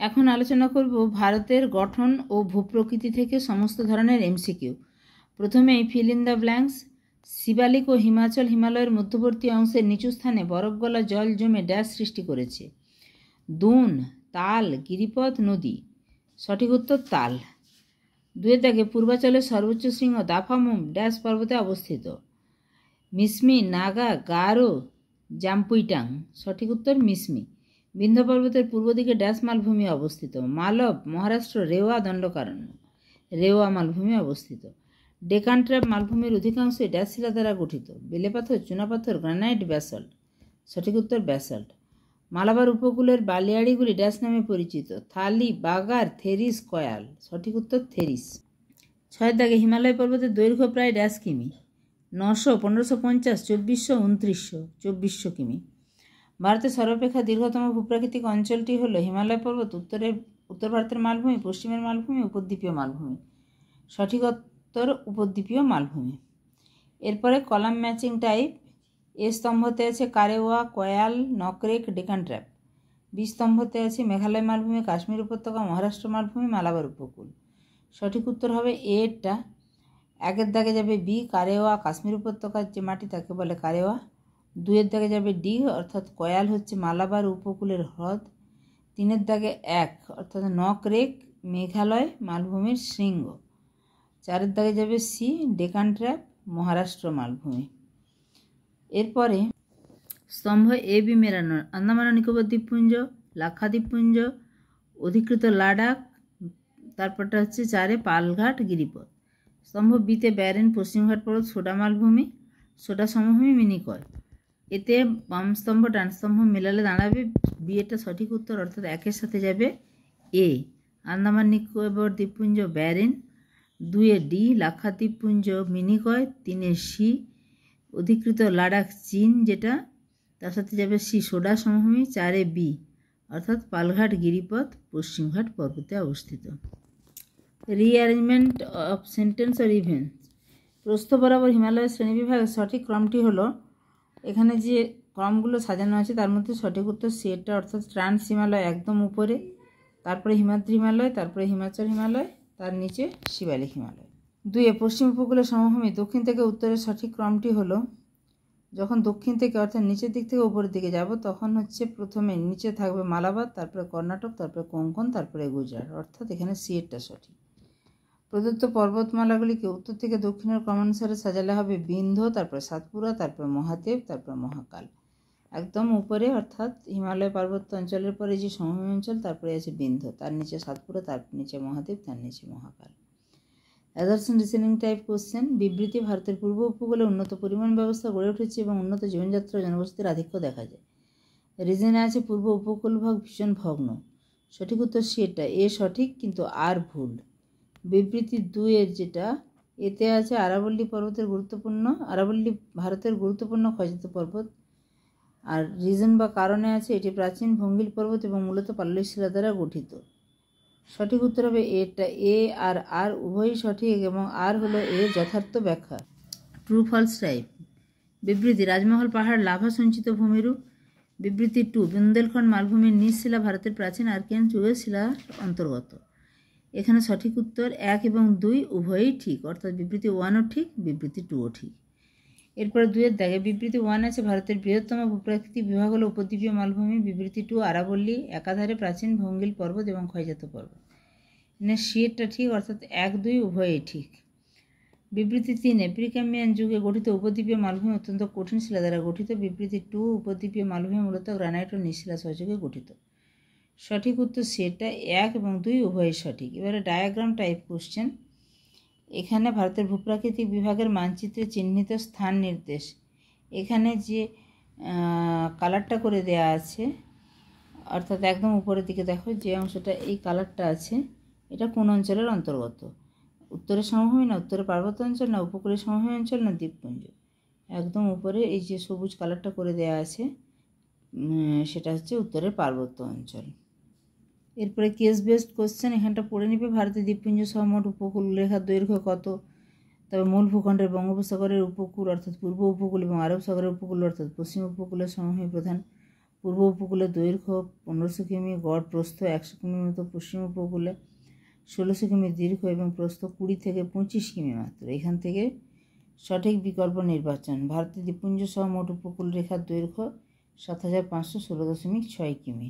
এখন আলোচনা করব ভারতের গঠন ও ভূপ্রকৃতি থেকে সমস্ত ধরনের এমসিকিউ। প্রথমেই fill in the blanks. Shivalik ও হিমালয়ের মধ্যবর্তী অংশের নিচু স্থানে বরফ গলা জল জমে ড্যাশ সৃষ্টি করেছে। দুন, তাল, গিরিপথ, নদী। সঠিক উত্তর তাল। দুয়ের দাগে পূর্বাঞ্চলের সর্বোচ্চ শৃঙ্গ দাফামুম ড্যাশ পর্বতে অবস্থিত। মিসমি, নাগা, গারো, জাম্পুইটাং। সঠিক উত্তর মিসমি। বিন্ধ্য পর্বতের পূর্ব দিকে ড্যাশ মালভূমি অবস্থিত। মালব, মহারাষ্ট্র, রেওয়া দণ্ডকারণ্য। রেওয়া মালভূমি অবস্থিত। ডেকান ট্র্যাপ মালভূমির অধিকাংশই ড্যাশ শিলা দ্বারা গঠিত। বেলে পাথর, চুনাপাথর, গ্রানাইট, ব্যাসল্ট। সঠিক উত্তর ব্যাসল্ট। মালাবার উপকূলের বালিয়াড়িগুলি ড্যাশ নামে পরিচিত। থালি, বাগার, থেরিস, কয়াল। সঠিক উত্তর থেরিস। ছয়ের দাগে হিমালয় পর্বতের দৈর্ঘ্য প্রায় ড্যাশ কিমি। 900, 1550, 2400, 2900। 2400 কিমি। ভারতের সর্বাপেক্ষা দীর্ঘতম ভূপ্রাকৃতিক অঞ্চলটি হল হিমালয় পর্বত। উত্তর ভারতের মালভূমি, পশ্চিমের মালভূমি, উপদ্বীপীয় মালভূমি। সঠিক উত্তর উপদ্বীপীয় মালভূমি। এরপরে কলাম ম্যাচিং টাইপ। এ স্তম্ভতে আছে কারেওয়া, কয়াল, নকরেক, ডেকান ট্র্যাপ। বি স্তম্ভতে আছে মেঘালয় মালভূমি, কাশ্মীর উপত্যকা, মহারাষ্ট্র মালভূমি, মালাবার উপকূল। সঠিক উত্তর হবে এটা। একের দাগে যাবে বি, কারেওয়া, কাশ্মীর উপত্যকার যে মাটি তাকে বলে কারেওয়া। দুইয়ের দাগে যাবে ডি, অর্থাৎ কয়াল হচ্ছে মালাবার উপকূলের হ্রদ। তিনের দাগে এক, অর্থাৎ নকরেক মেঘালয় মালভূমির শৃঙ্গ। চারের দাগে যাবে সি, ডেকান ট্র্যাপ মহারাষ্ট্র মালভূমি। এরপরে স্তম্ভ এ বি মেরানো। আন্দামান ও নিকোবর দ্বীপপুঞ্জ, লাক্ষাদ্বীপপুঞ্জ, অধিকৃত লাডাখ, তারপরটা হচ্ছে চারে পালঘাট, গিরিপথ। স্তম্ভ বিতে ব্যারেন, পশ্চিমঘাট পর্বত, সোডা মালভূমি, সোডা সমভূমি, মিনিকয়। এতে বাম স্তম্ভ ডান স্তম্ভ মেলালে দাঁড়াবে বি, এটা সঠিক উত্তর, অর্থাৎ একের সাথে যাবে এ। আন্দামান নিকোবর দ্বীপপুঞ্জ ব্যারেন, দুয়ে ডি, লাক্ষাদ্বীপপুঞ্জ মিনিকয়, তিনে সি, অধিকৃত লাডাখ চীন যেটা, তার সাথে যাবে সি, সোডা সমভূমি, চারে বি, অর্থাৎ পালঘাট, গিরিপথ, পশ্চিমঘাট পর্বতে অবস্থিত। Rearrangement of sentence or events. প্রস্থ বরাবর হিমালয়ের শ্রেণীবিভাগের সঠিক ক্রমটি হলো, এখানে যে ক্রমগুলো সাজানো আছে তার মধ্যে সঠিক উত্তর সি এটা, অর্থাৎ ট্রান্স হিমালয় একদম উপরে, তারপরে হিমাদ্রি হিমালয়, তারপরে হিমাচল হিমালয়, তার নিচে শিবালিক হিমালয়। দুয়ে পশ্চিম উপকূলের সমভূমি দক্ষিণ থেকে উত্তরের সঠিক ক্রমটি হলো, যখন দক্ষিণ থেকে অর্থাৎ নিচের দিক থেকে উপরের দিকে যাব তখন হচ্ছে প্রথমে নিচে থাকবে মালাবার, তারপরে কর্ণাটক, তারপরে কোঙ্কণ, তারপরে গুজরাট, অর্থাৎ এখানে সি এরটা সঠিক। প্রদত্ত পর্বতমালাগুলিকে উত্তর থেকে দক্ষিণের ক্রমানুসারে সাজালে হবে বিন্ধ্য, তারপরে সাতপুরা, তারপরে মহাদেব, তারপরে মহাকাল। একদম উপরে অর্থাৎ হিমালয় পার্বত্য অঞ্চলের পরে যে সমভূমি অঞ্চল, তারপরে আছে বিন্ধ্য, তার নিচে সাতপুরা, তার নিচে মহাদেব, তার নিচে Mahakal. Assertion reasoning type question. বিবৃতি। ভারতের পূর্ব উপকূলে উন্নত পরিবহন ব্যবস্থা গড়ে উঠেছে এবং উন্নত জীবনযাত্রা জনবসতির আধিক্য দেখা যায়। রিজনে আছে পূর্ব উপকূলভাগ ভীষণ ভগ্ন। সঠিক উত্তর সি এটা, এ সঠিক কিন্তু আর ভুল। বিবৃতি দুইয়ের যেটা, এতে আছে আরাবল্লী ভারতের গুরুত্বপূর্ণ ক্ষয়জাত পর্বত। আর রিজন বা কারণে আছে এটি প্রাচীন ভঙ্গিল পর্বত এবং মূলত পাললিক শিলা দ্বারা গঠিত। সঠিক উত্তর হবে এটা, এ আর আর উভয়ই সঠিক এবং আর হলো এর যথার্থ ব্যাখ্যা। True false type. বিবৃতি। রাজমহল পাহাড় লাভা সঞ্চিত ভূমিরূপ। বিবৃতি টু। বুন্দেলখণ্ড মালভূমির নিচ শিলা ভারতের প্রাচীন আর্কিয়ান যুগের শিলার অন্তর্গত। এখানে সঠিক উত্তর 1 এবং 2 উভয়ই ঠিক, অর্থাৎ বিবৃতি 1ও ঠিক, বিবৃতি 2ও ঠিক। এরপরে 2-এর দাগে বিবৃতি 1 আছে ভারতের বৃহত্তম ভূপ্রাকৃতিক বিভাগ হলো উপদ্বীপীয় মালভূমি। বিবৃতি 2 আরাবল্লী, একাধারে প্রাচীন ভঙ্গিল পর্বত এবং ক্ষয়জাত পর্বত। এখানে সি এরটা ঠিক, অর্থাৎ 1, 2 উভয়ই ঠিক। বিবৃতি 3 প্রিক্যাম্বিয়ান যুগে গঠিত উপদ্বীপীয় মালভূমি অত্যন্ত কঠিন শিলা দ্বারা গঠিত। বিবৃতি 2 উপদ্বীপীয় মালভূমি মূলত গ্রানাইট ও নিঃশিলা সহযোগে গঠিত। সঠিক উত্তর সেটা 1 এবং 2 উভয়ই সঠিক। এবারে ডায়াগ্রাম টাইপ কোশ্চেন। এখানে ভারতের ভূপ্রাকৃতিক বিভাগের মানচিত্রে চিহ্নিত স্থান নির্দেশ। এখানে যে কালারটা করে দেয়া আছে, অর্থাৎ একদম উপরের দিকে দেখো যে অংশটা এই কালারটা আছে, এটা কোন অঞ্চলের অন্তর্গত? উত্তরের সমভূমি না উত্তরের পার্বত্য অঞ্চল না উপকূলের সমভূমি অঞ্চল না দ্বীপপুঞ্জ? একদম উপরে এই যে সবুজ কালারটা করে দেয়া আছে সেটা হচ্ছে উত্তরের পার্বত্য অঞ্চল। এরপরে কেস বেসড কোশ্চেন। এখানটা পড়ে নিবে। ভারতের দ্বীপপুঞ্জ সহ মোট উপকূল রেখার দৈর্ঘ্য কত? তবে মূল ভূখণ্ডের বঙ্গোপসাগরের উপকূল অর্থাৎ পূর্ব উপকূল এবং আরব সাগরের উপকূল অর্থাৎ পশ্চিম উপকূলের সমভূমি প্রধান। পূর্ব উপকূলে দৈর্ঘ্য 1500 কিমি, গড় প্রস্থ 100 কিমির মতো। পশ্চিম উপকূলে 1600 কিমি দীর্ঘ এবং প্রস্থ 20 থেকে 25 কিমি মাত্র। এখান থেকে সঠিক বিকল্প নির্বাচন। ভারতের দ্বীপপুঞ্জ সহ মোট উপকূল রেখার দৈর্ঘ্য 7516.6 কিমি।